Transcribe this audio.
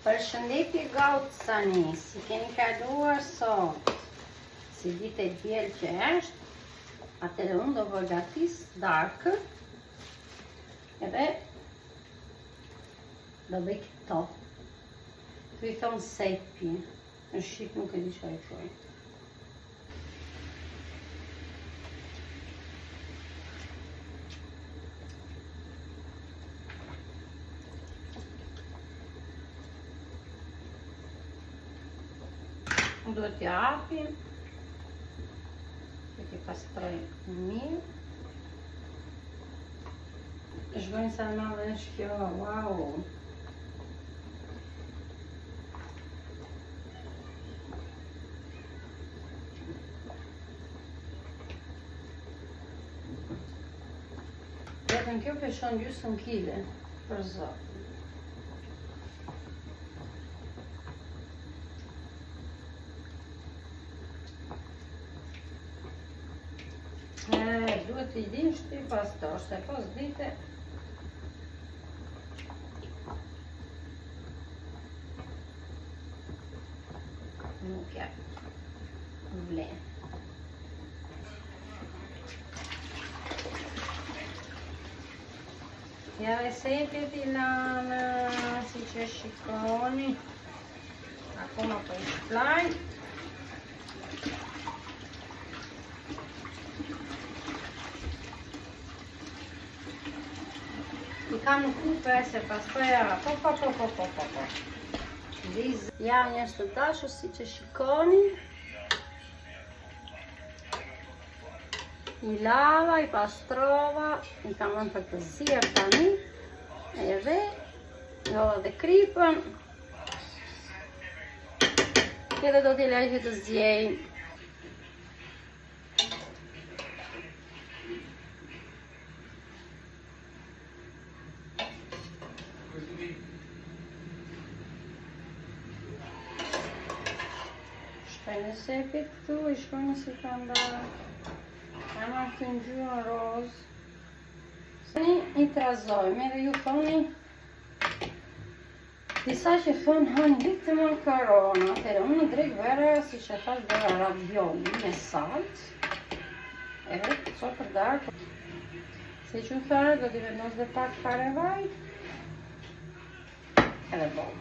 Përshëndetje Gocani, si keni kaluar sot? Si ditë e diel që është, atëherë unë do përgatis darkë edhe do bëj këto. Tu i thonë sepi, në shqip nuk e di çfarë i thonë. Duhet t'i hapim, që t'i pastroj mirë. Shkojnë sa madhe është kjo, wow! Vetëm kjo peshon gjysmë kile, për zot. Duhet t'i dish ti pastor, se pos dite nuk ja vlen. Ja dhe sepjet i lanë, si që shikoni, akoma po i shplaj. I kam në kupe se pastoja po. Ja njështë të dashur si që shikoni. I lava, i pastrova, i kam vënë për të zier tani. Edhe, njova dhe kripën. Edhe do t'i lejtë të zjejnë. Shpejnë sepit këtu, i shkojnë si ka ndarë. Ka marrë të ngjyrën roz. I trazojmë edhe ju thoni disa që thonë hënë ditë makaronë. Atëherë unë drejt vera, si që thash, bëra ravioli me salt. Edhe so për darkë. Si që thërë, do t'i vendos dhe pak fare vaj. Edhe bom.